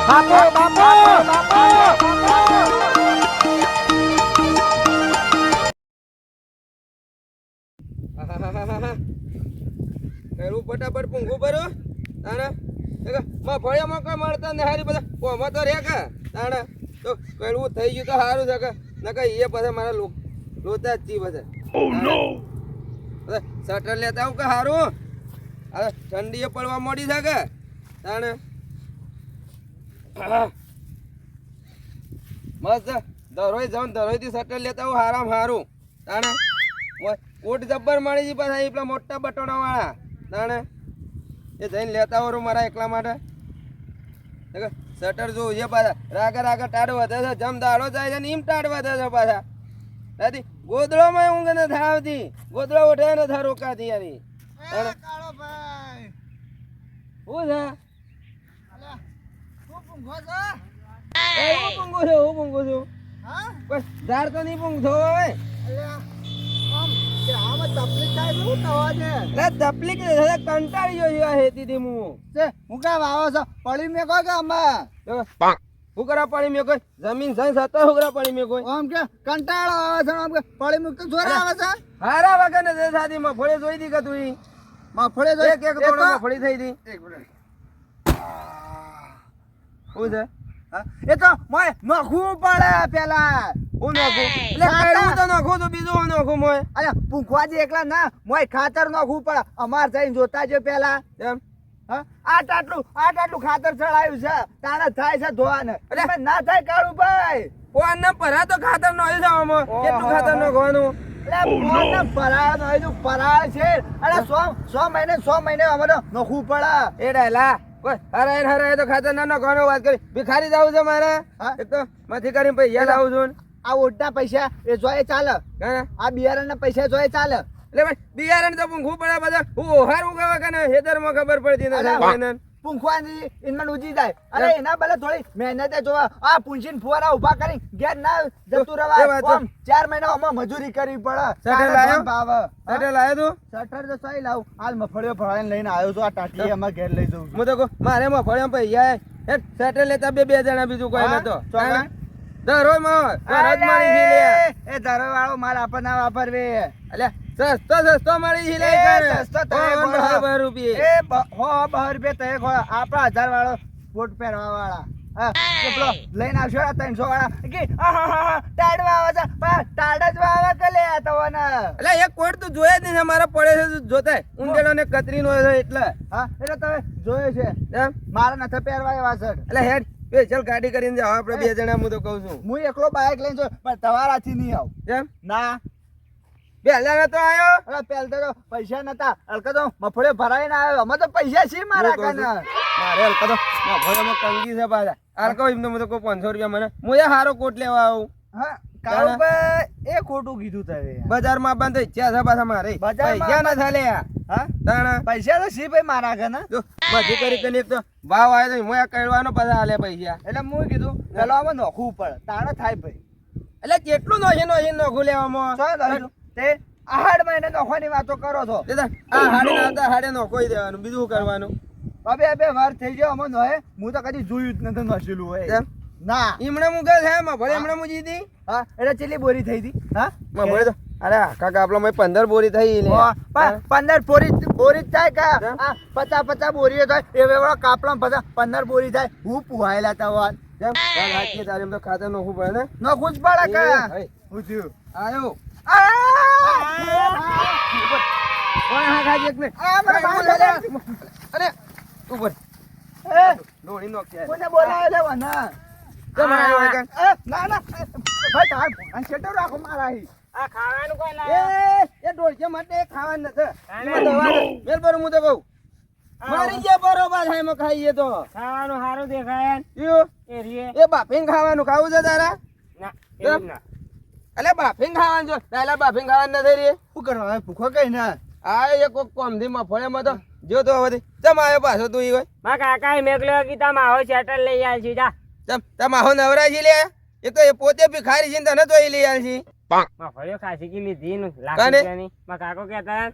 બાપુ બાપુ પેલું ફટાફટ પૂંઘું ભરો તાણે મફળિયામાં કોઈ મળતા ને હારી બધા કોમાં તો રે કા તાણે તો પેલું થઈ ગયું તો સારું છે કે નકા એ પછી મારા લોતા જ જી બધા શટર લેતા આવું કે સારું હવે ઠંડીએ પડવા મોડી છે કે તાણે મસ્ત દરોઈ જાઉં દરોઈથી શટર લેતા આવું હારામ સારું તાણે કોટ જબ્બર મળી જી પાછા પેલા મોટા બટોણા વાળા તાણે એ જઈને લેતા હોરું મારા એકલા માટે શટર જોવું છે પાછા રાગા ટાઢ વધે છે જમ દાડો જાય છે ને એમ ટાઢ વધે છે પાછા દાદી ગોદડોમાં ઊંઘ ને થાવતી ગોદડો ઉઠે ને થા રોકાતી યારી કાળો ભાઈ હું છે તું પૂંઘો છો હું પૂંઘું છું હા બસ ધાર તો નહીં પૂંઘતો હવે અલ્યા આમ કે આમાં તકલીફ થાય તો હું થવા છે તકલીફ કંટાળી ગયો છે હેતીથી હું તે હું કામ આવો છો પડી મેં કહો કે આમાં હુકરા પાણી મેં કોઈ જમીન સહી સતો હુકરા પાણી મેં કોઈ આમ કે કંટાળો આવે છે આમ કે પડી મુક્ત જોર આવે છે હારા વગર ને જે સાદી મફળી જોઈ દી કે તું મફળે જો એક એક તોડો મફળી થઈ દી એક મિનિટ શું છે હા એ તો મોય નખવું પડે પેલા હું નાખું એટલે કડવું તો નાખું તો બીજું હું નાખું મોય અરે પૂંખવાજી એકલા ના મોય ખાતર નખવું પડે અમાર જઈને જોતા જો પેલા એમ હા આટલું ખાતર ચડાયું છે તાણે થાય છે ધોવાને એટલે ના થાય કાળું ભાઈ કોણ ને પરા તો ખાતર નો આવી જવામાં કેટલું ખાતર નાખવાનું એટલે કોને પરાળ નો હજુ પરાળ છે અરે 100 મહિને અમારે નખવું પડે એ ડાયલા કોઈ હરાય તો ખાતર ના નાખવાનો વાત કરી ભિખારી જાવું છે મારે એક તો માંથી કરીને પૈસા લાવું છું આ ઓટના પૈસા એ જોયે ચાલે આ બિયારણ ના પૈસા જોયે ચાલે એટલે ભાઈ બિયારણ તો પૂંખું પડે બધા હું ઓહાર ઉગાવા કે હેદર માં ખબર પડતી નથી પૂંખવાની ઇનમન ઉજી જાય અરે એના બલે થોડી મહેનતે જોવા આ પૂંછીને ફુવારા ઉભા કરી ઘેર ના જતું રવાય 4 મહિના આમાં મજૂરી કરવી પડે સટર લાયો તું સટર તો સહી લાવ હાલ મફળિયો ભરાઈને લઈને આવ્યો છું આ ટાટી અમાર ઘેર લઈ જઉં હું તો મારે મફળિયા પૈયા હે સટર લેતા બે જણા બીજું કોઈ નતો દરરોજ એ ધરો વાળો માલ આપણને વાપરવે એટલે સસ્તો મળી છે લે સસ્તો ₹100 રૂપિયા એ 100 રૂપિયા તય ખોળા આપણા 1000 વાળો કોટ પહેરવા વાળા હા પેલો લઈને આવશો 300 વાળા કે ટાડવા આવે છે પણ ટાડ જ વાવે કે લે આ તો ને એટલે એક કોટ તો જોયા જ નહીં મારા પડે છે જોતા ઉંદેડો ને કતરીનો છે એટલે હા એટલે તમે જોયો છે એમ મારા નથી પહેરવા એવા છે એટલે હેડ સ્પેશિયલ ગાડી કરીને જાવ આપણે બે જણા હું તો કહું છું હું એકલો બાઇક લઈને જો પણ તમારાથી નહીં આવ એમ ના પહેલા નતો આવ્યો અરે પહેલા તો પૈસા નતા હલકા તો મફળે ભરાઈને આવ્યો અમે તો પૈસા છે મારા કને મારે હલકા તો મફળેમાં કંગી છે પાછા હલકા એમને મને કોઈ 500 રૂપિયા મને હું એ હારો કોટ લેવા આવું હા કાળુભાઈ એ ખોટું કીધું તારે બજારમાં બંધ ઈચ્છા છે પાછા મારે પૈસા ના ચાલે હા તાણા પૈસા તો સી ભાઈ મારા કને જો મધી કરી કરીને એક તો ભાવ આવ્યો તો હું કહેવાનો પાછા આલે પૈસા એટલે હું કીધું પેલો આમાં નોખવું પડે તાણે થાય ભાઈ એટલે કેટલું નોખું લેવામાં શું તે 8 મહિને નોખવાની વાતો કરો છો આ હાડે ના આવતા હાડે નોખોઈ દેવાનું બીજું શું કરવાનું બે વાર થઈ ગયો અમે નોહે હું તો કદી જોયું જ નથી નોશેલું હોય ના ઈમણે હું ગયો છે ભલે હમણે હું જીધી હા એટલે ચેલી બોરી થઈ હતી હા ભલે તો અરે કાકા આપણા મેં 15 બોરી થઈ લે 15 બોરી થાય કા 50 બોરીઓ થાય એ વેળા કાપલા બધા 15 બોરી થાય હું પુહાયેલા તવાન જેમ રાખીએ તારે એમ તો ખાતર નોખું પડે ને નોખું જ પડે કા હું થયું આયો અરે ઉપર ડોળી નોખી કોને બોલાવે લેવાના ના ભાઈ તાર ફોન સેટો રાખો મારા હી આ ખાવાનું કોઈ લાવે એ ડોળકે માટે ખાવાનું નથી એમાં દવા મેલ પર હું તો કહું મારી જે બરોબર થાય એમાં ખાઈએ તો ખાવાનું સારું દેખાય યો એ રીએ એ બાફીને ખાવાનું ખાવું છે તારા ના એવું ના અલે બાફીને ખાવાનું જો પહેલા બાફીને ખાવાનું નથી રે શું કરવા ભૂખો કઈ ના આ એક કોમથી મફળેમાં તો જો તો હવે ચમ આવ્યો પાછો તું ઈ હોય મા કાકા મેકલ્યો કે તમે આવો શેટર લઈ આલ છી જા ચમ તમે આવો નવરા છી લે એક તો એ પોતે ભિખારી છે તને તો લઈ આલ છી મા ફળ્યો ખાસી કી લીધી નું લાખ રૂપિયાની મા કાકો કહેતા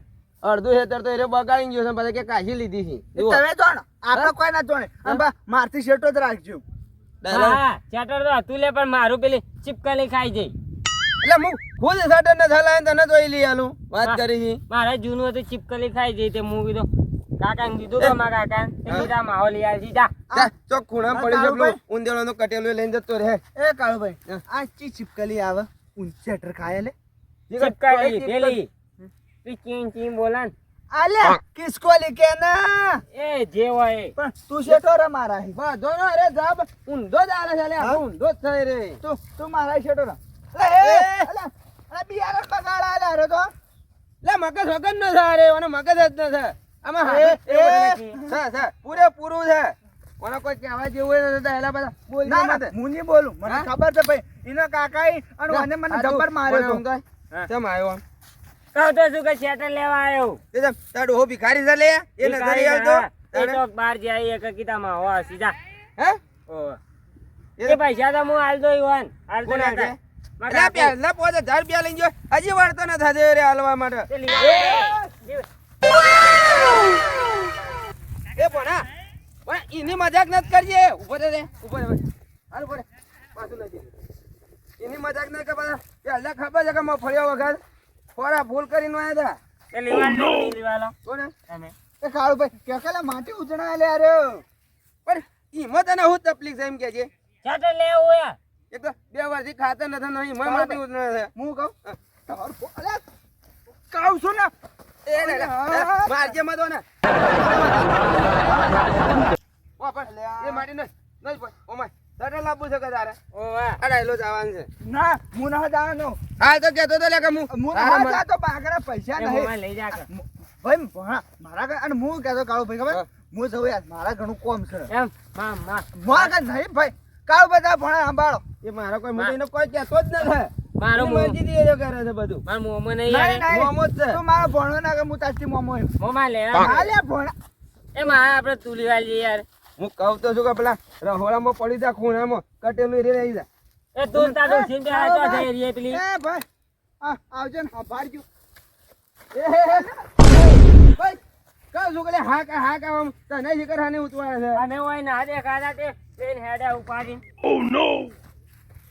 અડધું હેતર તો એ બગાડી ગયો છે પછી કે કાશી લીધી છે તમે જોણ આપણે કોઈ ના જોણે મારથી શેટો જ રાખજો હા ચેટર તો હતું લે પણ મારું પેલી ચીપકલી ખાઈ જઈ એટલે હું ખુદ સટર ને થલાય તને જોઈ લઈ આલું વાત હા. કરી છી. મારે જૂનું હતું ચીપકલી ખાઈ જઈ તે હું કીધું કાકાને કીધું તો મારા કાકાને તે કીધા માહોલ લઈ આવી જા જા ચોક ખૂણા પડી છે કાળુભાઈ. પેલું ઊંધેડાનો કટેલો લઈને જતો રહે એ કાળુભાઈ આ ચી ચીપકલી આવે ઊંચેટર ખાય લે ચીપકલી પેલી તું ચીન ચીન બોલા ને આલ્યા કિસકોલી કે ના એ જે હોય એ. પણ તું શેઠો રે મારા હી. બધો નો અરે જાબ ઊંધો જ આલે છે લે હા? ઊંધો જ થઈ રે તું મારા હી શેઠો રે અલે બિયારણ બગાડ આલ્યા રે તો લે મગજ વગર નો થાય રે અને મગજ જ ન થાય આમાં હા એ, એ બધું નથી. છે પૂરેપૂરું છે કોને કોઈ કહેવા જેવું હોય ને તો એલા બધા બોલ ના ના હું નહીં બોલું મને હા? ખબર છે ભાઈ એનો કાકા અને મને મને જબર માર્યો તો હા. કેમ આવ્યો આમ કહું તો શું કે ચેટર લેવા આવ્યો તે જેમ તારું હો ભિખારી છે લે એ નજરે આલતો એ તો બહાર જાય એક કીધામાં હો સીધા હે ઓ એ પૈસા તો હું હાલ દો ઈવાન હાલ તો કોને ના છે? થાય. એટલે પહેલા 5000 રૂપિયા લઈને જો હજી વાળતો ન થાજે રે હાલવા માટે તે લીવા દે. એ ભણા પણ એની મજાક નત કરજે ઉભો રે ઉભો રે હાલ ઉભો રે પાછું નથી એની મજાક ન કે બધા પહેલા ખબર છે કે મફળિયા વગર ખોરા ભૂલ કરીને આયા હતા તે લીવા લો, નહીં લીવા લો. કોને તમે એ કાળુભાઈ કે કેલા માટી ઉજણા લે રે પણ ઈમત અને હું તકલીફ છે એમ કે છે ચેટર લેવું યાર એક તો 2 વર્ષથી ખાતર નથી નહીં મને માટી ઉતરે છે હું કહું તમારું અલે કાવ છું ને એ લે લે મારજે મત ને ઓ પણ એ માટી ન નહીં પણ ઓમાય સટલ લાવવું છે કે તારે ઓ વાહ આ ડાયલો જ આવવાનું છે ના હું ના જાણો હા તો કહેતો તો લે કે હું હું તારા ના મન- જાતો પાગરા પૈસા એ નહીં મોમાં લઈ જા કર. ભાઈ મારા ઘરે અને હું કહેતો કાળુભાઈ ખબર હા. હું જઉં યાર મારા ઘણું કોમ છે એમ માં માં મારા ઘરે નહીં ભાઈ કાળુભાઈ તા ભણા સંભાળો એ મારો કોઈ મોટીનો કોઈ કહેતો જ નથી મારો એની મરજી થી એ જો કરે છે બધું માર મોમાં નહીં નહીં યાર મોમો જ છે તું મારો ભણો ના કે હું તારથી મોમો એમ મોમાં લે હાલે ભણા એ માં આપણે તુલી વાળી યાર હું કહું તો છું કે પેલા રહોડામાં પડી જા ખૂણામાં કટેલું રે રહી જા એ તું તારો સિંધે આ તો થઈ રહી પેલી એ ભાઈ આવજો ને સંભાળજો ભાઈ કહું છું કે લે હા કા આમ તને શીખર હાને ઉતવાળે છે અને હોય ના દેખાતા તે ટ્રેન હેડા ઉપાડી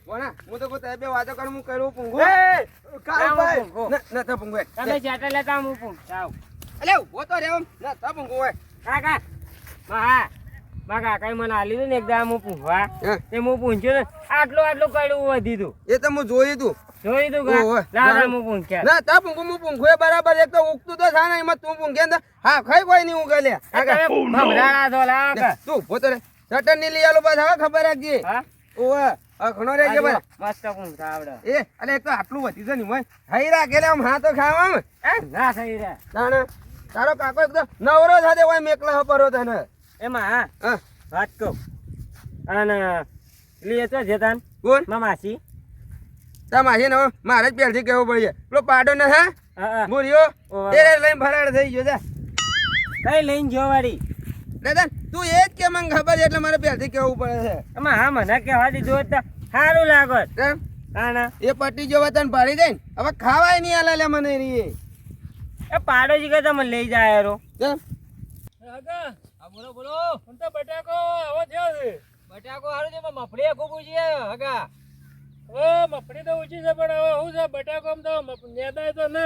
કોના હું તો કોઈ બે વાતો કરું હું કર્યું પૂંગું એ કાળુભાઈ ન તો પૂંગું તમે ચેટર લેતા હું પૂછ જાવ અલે ઉભો તો રે આમ ન તો પૂંગું હોય કાકા માં કાકાએ મને આલી દીધું ને એકદમ હું પૂછવા હે? તે હું પૂછ્યો ને આટલું કડવું વધી તું એ તો હું જોયું તું જોઈ તું ઓહો. લાદા હું પૂછ્યા ના તા પૂંગું હું પૂંગું એ બરાબર એક તો ઉગતું તો થાય ને એમાં તું પૂંગે ને હા ખાઈ કોઈ નહીં ઉગે લે ભમરાડા તો લાવ કે તું ઉભો તો રે સટન ની લઈ આલો બસ હવે ખબર રાખજે હા ઓવે અખણો રે કે ભાઈ મસ્ત પૂછતા આવડે એ અલે એક તો આટલું વધી છે ને મોય ખાઈ રાખે લે આમ હા તો ખાવા ના થઈ રહ્યા તાણે તારો કાકો એકદમ નવરો સાથે હોય મેકલા હપરો તને એમાં હા હા વાત કહું અને લે તો જેતાન બોલ માસી તમા છે ને હવે મારે જ પહેલથી કહેવું પડશે પેલો પાડો ને હા હા બોલ્યો ઓવે. એ રે લઈને ફરાડ થઈ ગયો જા કઈ લઈને જો વાળી દાદા તું એ જ કે મને ખબર છે એટલે મારે પહેલથી કહેવું પડે છે એમાં હા મને કહેવા દીધું તો સારું લાગત કેમ હા ના એ પટ્ટી જો વતન ભાડી જાય ને હવે ખાવાય નહીં આલે લે મને રી એ પાડોશી કે તમે લઈ જાય રો કેમ બોલો બોલો હું તો બટાકો આવો થયો છે બટાકો હારું છે પણ મફળી ખૂબ ઊંચી છે હગા મફળી તો ઊંચી છે પણ હવે શું છે બટાકો તો નેદાય તો ને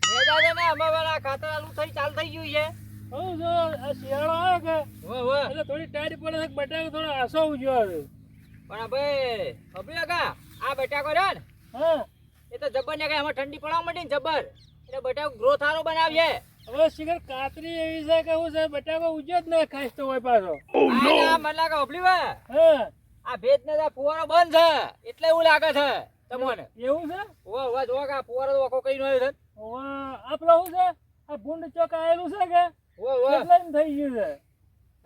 મેદા છે ને અમે વાળા ખાતર આલુ થઈ ચાલ થઈ ગયું છે હું જો આ શિયાળો આવે કે વો વો એટલે થોડી ટાઈટ પડે છે બટાકો થોડો આસો ઉજ્યો આવે પણ ભાઈ ખબર હગા આ બટાકો રહ્યો ને હા એ તો જબર ને કઈ આમાં ઠંડી પડવા માંડી ને જબર એટલે બટાકો ગ્રોથ સારો બનાવીએ હવે શિખર કાતરી એવી છે કે શું છે બટાકો ઉજ્યો જ ના ખાઈશ તો હોય પાછો મને લાગે ઓપલી વા હા આ ભેજ ને ફુવારો બંધ છે એટલે એવું લાગે છે તમને એવું છે ઓ વા જો આ ફુવારો તો આખો કઈ નો આવ્યો છે હવે આપણો શું છે આ ભૂંડ ચોક આવેલું છે કે ઓ ઓ એટલે એમ થઈ ગયું છે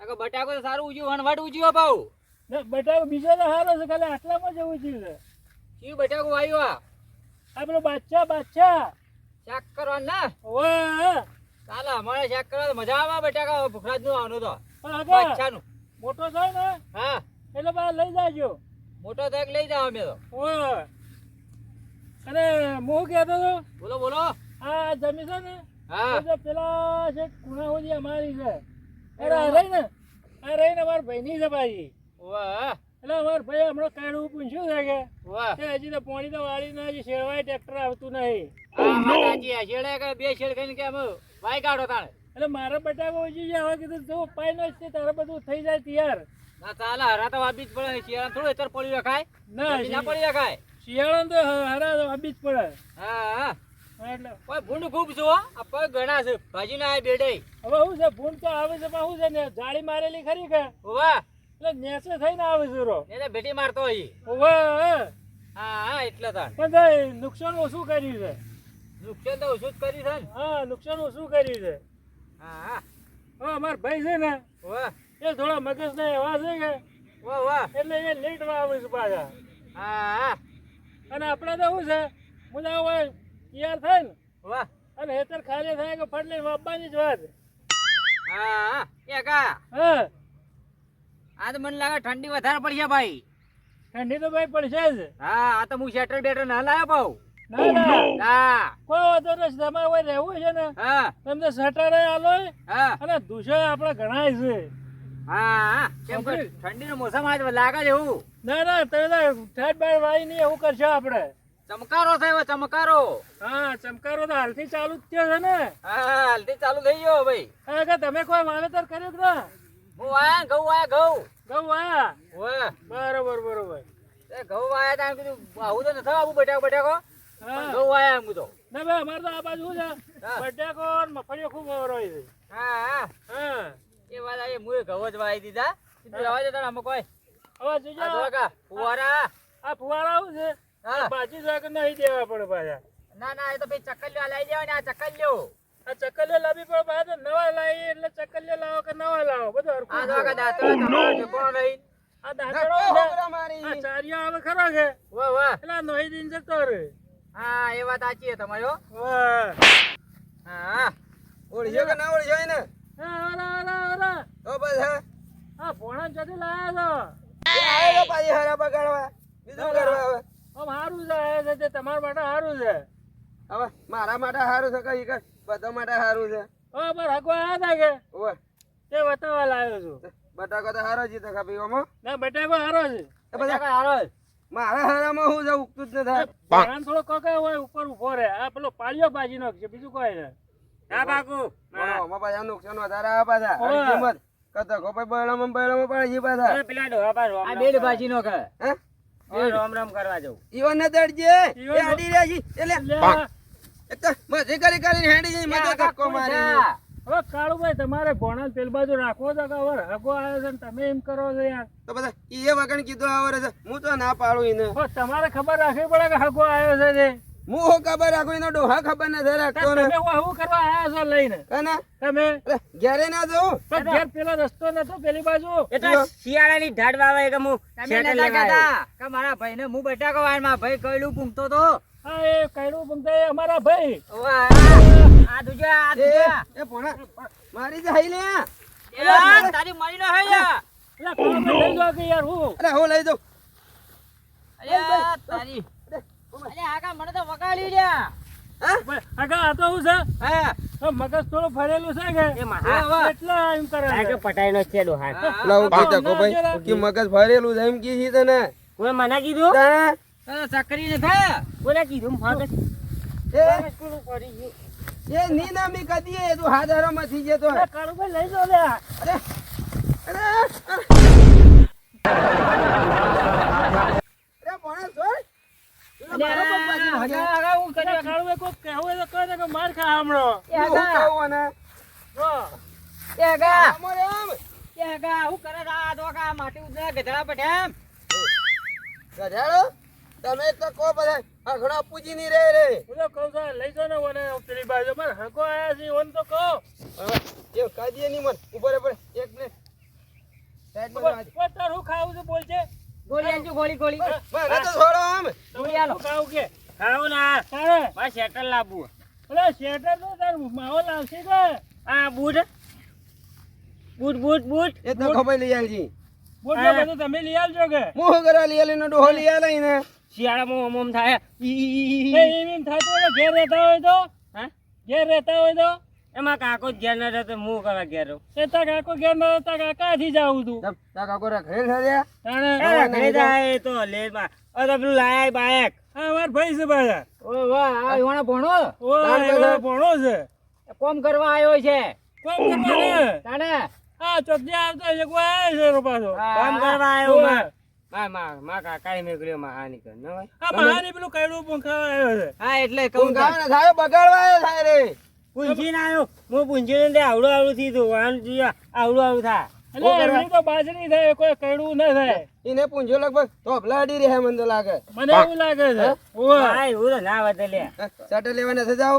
આ બટાકો તો સારું ઉજ્યું વનવાટ ઉજ્યું ભાવ ને બટાકો બીજો તો સારો છે ખાલી આટલામાં જ ઉજ્યું છે કયું બટાકો આવ્યું આ પેલો બાદશાહ શાક કરવાનું ના હવે ચાલો અમારે શાક કરવા મજા આવે બટાકા ભૂખરાજ નું આવવાનું તો પણ આગળ બાદશાહ નું મોટો થાય ને હા એટલે બહાર લઈ જાજો મોટો થાય લઈ જાવ અમે તો ઓય અને હું કહેતો હતો બોલો બોલો આ જમી છે ને હા એ તો પેલા છે ખૂણા સુધી અમારી છે અરે આ રહી ને અમારા ભાઈની છે પાછી વાહ એટલે અમાર ભાઈ હમણાં કાઢવું પૂછ્યું છે કે વાહ તે હજી તો પાણી તો વાળી ના હજી શેરવાય ટ્રેક્ટર આવતું નહીં. માતાજી શેડે કે બે શેડ કઈને કે અમે વાય કાઢો તાણે એટલે મારા બટાકો ઓછી છે. હવે કીધું જો પાઈ નો છે તારે બધું થઈ જાય તૈયાર. ના ચાલે હરા તો વાબી જ પડે શિયાળા થોડું એતર પડી રખાય ના ના પડી રખાય શિયાળો તો હરા આપી જ પડે. હા હા એટલે કોઈ ભૂંડ ખૂબ છો આ પગ ઘણા છે ભાજી ના આવે બેડે હવે શું છે ભૂંડ તો આવે છે પણ શું છે ને જાળી મારેલી ખરી કે વાહ એટલે નેસે થઈને આવે છે રો. એને બેટી મારતો હોય ઓવે હા હા એટલે તાણ પણ ભાઈ નુકસાન ઓછું કર્યું છે. નુકસાન તો ઓછું જ કરી છે ને હા નુકસાન ઓછું કર્યું છે. હા હા હવે અમાર ભાઈ છે ને વાહ એ થોડા મગજ ના એવા છે કે વાહ વાહ એટલે એ લેટ માં આવે છે પાછા. હા હા અને આપણે તો શું છે મુદા હોય તૈયાર થાય ને વાહ અને હેતર ખાલી થાય કે ફટલી વાપવાની જ વાત. હા હા એ કા હા આ તો મને લાગે ઠંડી વધારે પડશે ભાઈ ઠંડી તો ભાઈ પડશે જ. હા આ તો હું શેટર બેટર ના લાવ્યો પાઉં ના ના હા કોઈ વાંધો નથી. તમારે કોઈ રહેવું છે ને હા તમને સટરે આલો હા અને દુષે આપણે ગણાય છે. હા કેમ કે ઠંડીનો મોસમ આજ લાગે છે એવું ના ના તમે તો ઠેઠ બાર વાળી નહીં એવું કરશો આપણે. ચમકારો થયો ચમકારો હા ચમકારો તો હાલથી ચાલુ જ થયો છે ને. હા હાલથી ચાલુ થઈ ગયો ભાઈ હા કે તમે કોઈ વાવેતર કર્યું કે ના? હું આયા ઘઉં ઘઉં વાયા? વાહ બરોબર બરોબર. એ ઘઉં વાયા તા કીધું આવું તો નથી આવું બટાકો બટાકો હા ઘઉં વાયા એમ કીધું ના ભાઈ અમારે તો આ બાજુ શું છે હા. બટાકો અને મગફળીઓ ખૂબ હોય છે. હા હા હા એ વાત આવી મુએ ઘઉં જ વાઈ દીધા કીધું રવા દે તાણ અમે કોઈ હવે આ જોજો જો કા ફુવારા આ ફુવારા આવું છે હા બાજી જો કે નહીં દેવા પડે પાછા. ના ના એ તો ભાઈ ચક્કલિયો લાવી દેવા ને આ ચક્કલિયો આ ચક્કલિયો લાવી પડે પાછા નવા લાવી એટલે ચક્કલિયો લાવો કે નવા લાવો બધું હરખું આ જો છે. કા દાંતરો તમારો ઠેકોણો નહીં આ દાંતરો ધક્કો છે. હોબરા મારી. આ ચારિયો આવે ખરો કે વાહ વાહ એટલે આ નોહી દિન જતો રે. હા એ વાત સાચી છે તમારી હો વાહ હા ઓળખ્યો કે ના ઓળખ્યો એને? હા ઓરા ઓરા ઓરા તો બસ હા આ ભોણા ચોથી લાયા એ આયો તો પાછી હરા બગાડવા બીજું કરવા હવે. છો આમ સારું છે આ છે તે તમારા માટે સારું છે. હવે મારા માટે સારું છે કઈ કઈ બધા માટે સારું છે. હવે મારે હકવા આવ્યા હતા કે ઓવે તે બતાવવા લાવ્યો છું. બટાકો તો સારો જ છે કાપી ઓમાં. ના બટાકો સારો છે. એ બધા બટાકા હારો જ. મારા હારામાં હું છે ઉગતું જ ન થાય. ભોણાને થોડો કોકા હોય ઉપર ઉભો રહે. આ પેલો પાલિયો ભાજી નાખશે બીજું કોઈ નહીં. હા બાકુ બોલો, ઓમાં પાછા નુકસાન વધારે આવે પાછા. ઓવે. આની કિંમત કતો ખોપાઈ બળામાં પડે છે પાછા. પેલા ડોહા પાસે આ બેડ ભાજી નો કે હે? રામ રામ કરવા જવું ઈવન ને દડજે ઈવન એ આડી રહ્યા છે એટલે લે, એક તો મજે કરી કરીને હેડી જઈ મજે ધક્કો મારી. હવે કાળુભાઈ તમારે ભોણાને પેલી બાજુ રાખવો તો કે હવે હગો આવ્યો છે ને તમે એમ કરો છો યાર. તો બધા ઈએ વગણ કીધું આવરે છે હું તો ના પાડું એને. હવે તમારે ખબર રાખવી પડે કે હગો આવ્યો છે તે. હું હો ખબર રાખું એનો ડોહા ખબર નથી રાખતો ને. તમે શું કરવા આવ્યા છો લઈને કાના તમે અરે ઘેરે ના જવું. પણ ઘેર પેલો રસ્તો નતો પેલી બાજુ. એટલે શિયાળાની ઢાળ વાવે કે હું શેટર લેવા આવ્યો. કે મારા ભાઈને હું બટાકો વાય મારા ભાઈ કઈલું પૂંગતો તો હા એ કઈડું બનતા એ અમારા ભાઈ. આ દુજા આ એ દુજા એ ભોણા મારી જાય લે. એલા, તારી મરી ન હે લ્યા. એટલે કાળુભાઈ લઈ જાઓ કે યાર હું. અરે હું લઈ જાઉં. અલ્યા, તારી અલ્યા, આગા મને તો વગાડી લ્યા. ભાઈ, આગા આ તો શું છે હા આ મગજ થોડું ફરેલું છે કે એ મહા એટલે એમ કરે છે. પટાઈનો છે ડોહા લા હું કીધા કો ભાઈ કે મગજ ભરેલું છે એમ કી છે તને. કોઈ મને કીધું તાણા ચકરી ને થા કોને કીધું મગજ એ ની ના મી કદી એ તું હાથ હારો મથી જતો એટલે કાળુભાઈ લઈ જાઓ લે. અરે અરે અરે ભોણા છોડ. તું મારો પગ પાછી ભાગે. એટલે કાળુભાઈ કોક કહેવું હોય તો કહે ને કે માર ખા હમણાં. હું શું કહું આને? જો. આમો રે આમ. ગધેડો, તમે તો કો બધા આખડા પૂજી ની રે રે. હું તો કહું છું, લઈ જાઓ ને ઓને પેલી બાજુ. મારે હગો આયા છે ઓને તો કહો. એ કાઢીએ ની મન ઉપર ઉપર એક ને સાઈડ માં ઓય, તાર શું ખાવું છે બોલ છે. મારે તો છોડો આમ. શું ખાવું કે તારે શેટર લાવવું અરે શેટર તો તાર માવો લાવશે કે આ બૂટ બૂટ બૂટ બૂટ એ તો ખબર લઈ આલજી. બોલ ને બધું તમે લઈ આવજો કે મોહ કરા લઈ આલે નો ડોહો લઈ આલે ને. શિયાળામાં ઓમ થાય એ એમ થતું હોય તો ઘેર રહેતા હોય તો હા ઘેર રહેતા હોય તો એમાં કાકો જ ઘેર ના રહેતો હું કરવા ઘેર રહું. એ તાર કાકો ઘેર ન તાર કાકાથી જાવું તું તા કાકો રખડે ઠર્યા તાણે એ ઘરે જાય તો લેરમાં. હવે તો પેલું લાયા બાયક. હા માર ભાઈ છે પાછા ઓય વાહ, આ ઈવાના ભણો ઓ એવો ભણો છે કોમ કરવા આવ્યો છે. કોમ કરવા ને તાણે હા ચોકડી આવતો એક વાર આવ્યો છે રો પાછો કામ કરવા આવ્યો. ઓવે. માં કાકાએ મેકલ્યો માં હા નીકળ ન હોય. આ મહાની પેલું કૈડું પંખા આવ્યો છે હા એટલે તું કહું ગાવ ને થાય બગાડવા આવ્યો થાય રે પૂંછી ના આવ્યો. હું પૂંછી ને આવડું આવડું થયું આવડું આવડું થા. એટલે એમની તો બાજરી થાય કોઈ કૈડું ના થાય એને પૂંછ્યો લગભગ તોફલા અડી રહ્યા મને તો લાગે મને એવું લાગે છે ઓવે હા એવું તો ના વધે લે. શટર લેવા નથી જાવ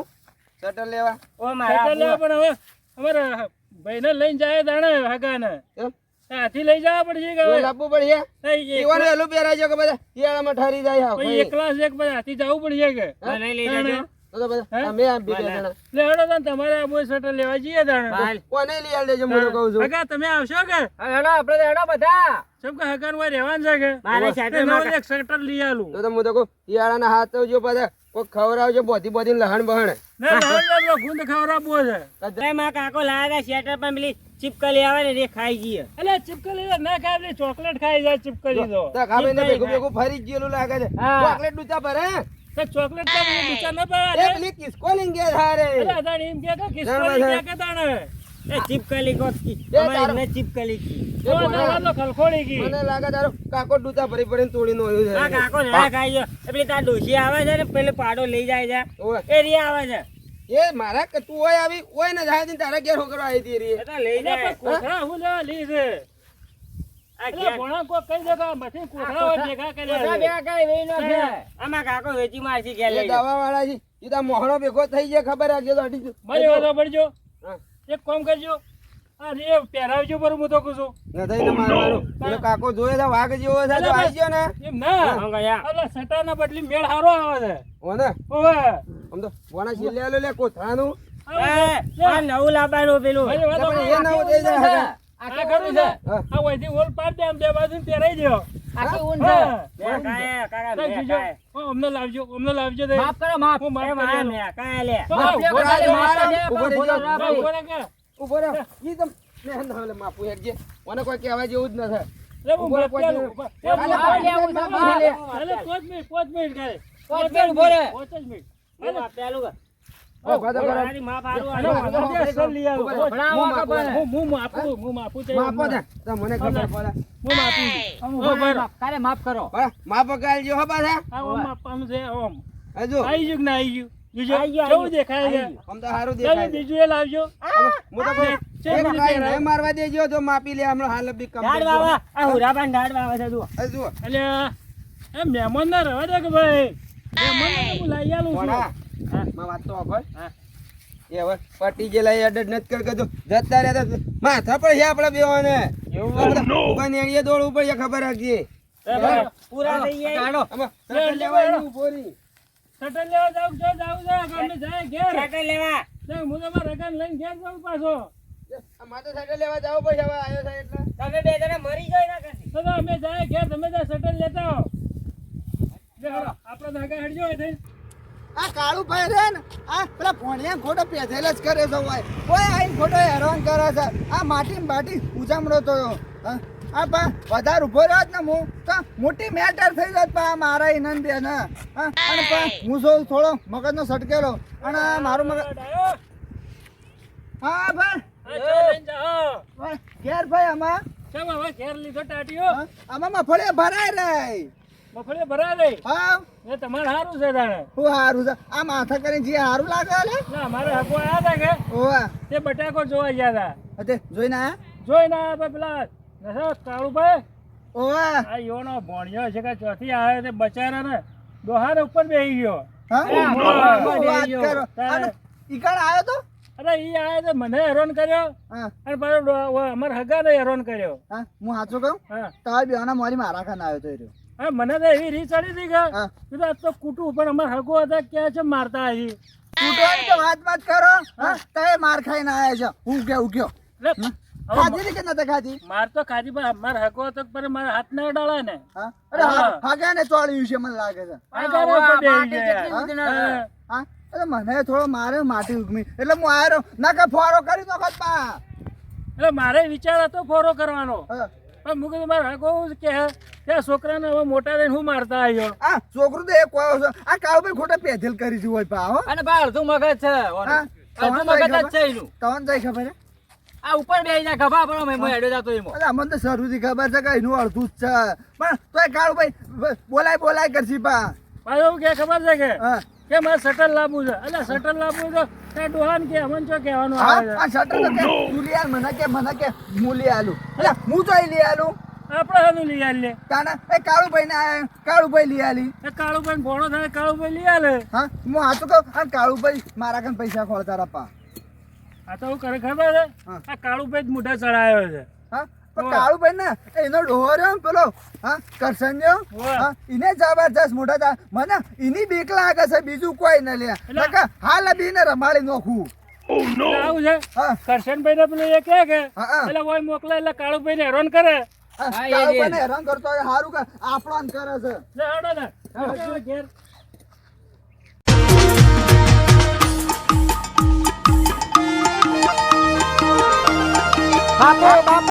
શટર લેવા ઓ મારા સાયકલ લેવા પણ હવે અમારા ભાઈને લઈને જાય તાણે હગાને એમ? હાથી લઈ જવા પડશે કે કોઈ હવે લાવવું પડશે નહીં, ઈવાનું વહેલું પહેરાઈ જાવ કે બધા શિયાળામાં ઠરી જાય હાવ. પછી એકલા છે કે પછી હાથી જવું પડશે કે મને લઈ તાણે. જજો. તો તો બધા અમે આમ બે જણા લે હેડો તાણ તમારે આ બોય સ્વેટર લેવા જઈએ તાણે હાલ. કોને લઈ આલ દેજો હું તો કહું છું હગા તમે આવશો કે હા, હેડો આપણે તો હેડો બધા. જેમ કે હગાન હોય રહેવાનું છે કે મારે સ્વેટર નવો માં એક સ્વેટર લઈ આલું તો હું તો કહું શિયાળાના હાથ તો જો બધા કોઈ ખવડાવજો બોધી બોધી લહણ બહણ ના ના ગુંદ ખવડાવવો છે અરે માં કાકો લાયા શેટર પર પેલી ચીપકલી આવે ને એ ખાઈ જઈએ. એટલે ચીપકલી તો ના ખાય એટલે ચોકલેટ ખાઈ જાય ચીપકલી તો તો ખાবে ને ચીપકલી ભેગું ભેગું ફરી જ ગયેલું લાગે છે હા. ચોકલેટ ડૂચા પર હે તો ચોકલેટ તો મને દુચા ન એ પાડે પેલી કિસકો લીંગે થારે એટલે અદાણી એમ કે કિસ્કોલી કે કે તાણે એ ચીપકલી કો તારો- અમારી ને ચીપકલી કી. તો તો ખલખોડી ગઈ મને લાગે તારો કાકો ડૂચા ભરી ભરીને તોડી નો હા કાકો ના ખાઈ ગયો. એ પેલી તાર ડોશી આવે છે ને પેલે પાડો લઈ જાય છે એ રી આવે છે. એ મારા કે તું ઓય આવી ઓય ને જાય તારા ઘેર હોકરો આવી હતી રી એ તો લઈ એટલે જાય. પણ કોથળા હું લેવા લી છે આ એટલે ઘેર. ભણા કોઈ કઈ જગા માંથી કોથળા હોય ભેગા કર્યા છે. આમાં કાકો વેચી મારસી ઘેર એ લઈ જાય. દવા વાળા છે એ તો મોહણો ભેગો થઈ જાય ખબર રાખજો તો હટી મારી વાતો પડજો હા. એક કામ કરજો આ રે પહેરાવજો પર હું તો કહું છું ન થઈ ને મારવાનું પેલો કાકો જોયે છે વાઘ જેવો છે તો આવી ગયો ને એમ ના હા, ગયા. એટલે સટાના બદલી મેળ હારો આવે છે હો ને ઓવે આમ તો વણા છેલ્લે આલો લે કોથળાનું આ નવું લાવવાનું પેલું. મારી વાતો એ નવું થઈ જાય આ ખરું છે હા. આ વહીથી ઓલ પાડ દે આમ બે બાજુ પહેરાઈ દો આખી ઊન હા. છે. બે કાયા, કાકા, ચાલ બે જીજો. કાયા. હા, અમને લાવજો તે. માફ કરો, માફ. હું માફ એ કરી મારા દઉં. મેં કાયા લે. તો માફ ઉભો કરો, રહેજો, માફ મારા. કરજો, ઉભો પણ રહેજો. બોલો ના ના, ભાઈ. ઉભો રહે કે? ઉભો રહો ઈ તો ને હંધાવલે માપું હેડજે મને કોઈ કહેવા જેવું જ નથી લે, હું ઉભો રહે, માફ કોઈ કરું. નહીં. એ હું હાલે, માફ હાલે, કરું. હાલે, હાલે, 5 મિનિટ ખાલી. પાંચ મિનિટ ઉભો રહે. 5 જ મિનિટ. હું માફ પેલું કર. ઓ, ભાદો કરો. મારી માફ હારું હાલો, હાલો. હાલો, હાલો, સર લઈ આવો. ઉભો રહે. ભણાવો હું માપું. ખબર. હું માપું તે માપો દે તો મને ખબર પડે હું માપું હા, બરાબર. કાલે માફ કરો. બરાબર માપો કાલજો હો પાછા આ ઓમ માપવાનું છે ઓમ હજુ આવી ગયું કે ના આવી ગયું જોજો આવી ગયું, કેવું આવી દેખાય છે ગયું. આમ તો સારું ચાલો દેખાય છે. બીજું એ લાવજો હું તો કહું, ચાલ, એક બીજું કાંઈ પહેરાવો. નહીં મારવા દેજો તો માપી લે હમણાં હાલ બી દાઢ કમ્પ્લીટ બાબા, આ હુરાબાન દાઢ બાબા છે જુઓ. હજુ એટલે એ મહેમાન ના રહેવા દે કે ભાઈ મહેમાન ને હું લઈ આલું છું ભણા હા. માં વાત તો ખબર હા. એ હવે પટી ગયેલા અડડ નથી કર કીધું જતા રહ્યા તો માથા પર છે આપડે બેવાને એવું ઉભા નેણીએ દોડવું પડે ખબર રાખજે એ ભાઈ, પૂરા થઈ જાય. આમાં સટલ લેવાય નહીં ઊભો રહી. સટલ લેવા જાવ છો જાવ છે અમે જાય ઘેર સાયકલ લેવા. જાય હું તમારા રકાન લઈને ઘેર જાઉં પાછો આમાં તો સટલ લેવા જવું પડશે હવે આવ્યો છે એટલે તમે બે જણા મરી જાય ના કરતી. તો અમે જાય ઘેર તમે જાય સટલ લેતા આવો લે હાલો આપણે ધાગા હટજો એ થઈ આ કાળું ભાઈ રે ને આ પેલા ભોણિયા ખોટો પેથેલ જ કરે છે હોય કોઈ આઈને ખોટો હેરાન કરે છે આ માટી બાટી ઉજામડો તો હા? આ પા વધારે ઉભો રહ્યો જ ને હું તો મોટી મેટર થઈ જાત પા મારા ઇનન બે ને હા અને પા હું જો થોડો મગજનો સટકેલો અને આ મારું મગજ ડાયો હા ભાઈ આ ચા લઈને જાઓ ભાઈ, ઘેર ભાઈ આમાં કેમ હવે ઘેર લીધો ટાટીઓ હા? આમાં મફળીએ ભરાય રે મફળી ભરા લે હા એ તમારે સારું છે તાણે હું સારું છે આ માથા કરીને જે સારું લાગે લે ના અમારે હગો આયા હતા કે ઓવા તે બટાકો જોવા ગયા હતા અતે જોઈને આયા જોઈને આયા ભાઈ પેલા નશા કાળુભાઈ ઓવા આ યોનો ભણ્યો છે કે ચોથી આવ્યો તે બચારા ને દોહાર ઉપર બેસી ગયો હા હા, શું વાત બેહી કરો ગયો. અને ઈકણ આવ્યો તો અરે ઈ આવ્યો તે મને હેરાન કર્યો હા અને પાછો અમારા હગાને હેરાન કર્યો હા હું સાચું કહું હા તાર બેવાના મારી મારા ખાને આવ્યો તો એ રહ્યો હા મને તો એવી રીત ચડી હતી કે હા. કીધું આ તો કૂટું પણ અમારા હગો હતા ક્યાં છે મારતા આવી તૂટવાની તો વાત કરો હા તય માર ખાઈને આવ્યા છે હું ઉગ્યો એટલે હવે ખાધી ને કે નતા ખાધી માર તો ખાધી પણ અમારા હગો હતો પણ મારા હાથ ના ડાળા ને હા અરે હા. હાગા ને ચોળ્યું છે મને લાગે છે આગળ ઉપર બેસી માટી ગયા. કેટલી બધી ના હા. હા એટલે મને થોડો મારે માટી ઉગમી એટલે હું આયો ના કે ફોરો કરી દો પા એટલે મારે વિચાર હતો ફોરો કરવાનો હા. પણ મૂકી તો મારે કહું કે આ છોકરાને હવે મોટા થઈને હું મારતા આવ્યો આ છોકરું તો એક કોઈ આ કાળુભાઈ ખોટા પેધેલ કરી છે હોય પા હો અને બા અડધું મગજ છે ઓનું. હા, અડધું તમને મગજ જ ખબર? છે એનું. તમને જાય ખબર હે? આ ઉપર બેસી જાય ગભા પડો મેં હેડ્યો જાતો એમાં. અરે અમને તો શરૂથી ખબર છે કે એનું અડધું જ છે પણ તોય કાળુભાઈ બોલાય કરશી પા પાછું એવું કે ખબર છે હા કે મારે શટલ લાવવું છે એટલે શટલ લાવવું તો ત્યાં ડોહાન કે અમન ચો કહેવાનું હા આવે આ શટર તો કે મૂલી આલ મને કે મૂલી આલું એટલે હું તો લઈ આલું છે આપણે હાનું લઈ આલે તાના એ કાળુભાઈ ને કાળુભાઈ લઈ આલી એ કાળુભાઈ ભોળો થાય કાળુભાઈ લઈ આલે હા હું આ તો કહું આ કાળુભાઈ મારા કન પૈસા ખોળતા રપા આ તો હું કરે ખબર છે હા. આ કાળુભાઈ જ મોઢા ચડાયો છે હા પણ કાળુભાઈ ને એનો ડોહો રહ્યો ને પેલો હા કરસન્યો હોવે. હા એને જબરજસ્ત મોટા થા મને એની બીક લાગે છે બીજું કોઈ ન લે નકર હાલ બીને રમાડી નોખું એટલે આવું છે હા કરશનભાઈ ને પેલું એ કે હા, હા. એટલે કોઈ મોકલે એટલે કાળુભાઈ ને હેરાન કરે હા, હા, એ કાળુભાઈને હેરાન કરતો હોય સારું કે આપણો કરે છે લે હેડો ને હેડો ઘેર બાપો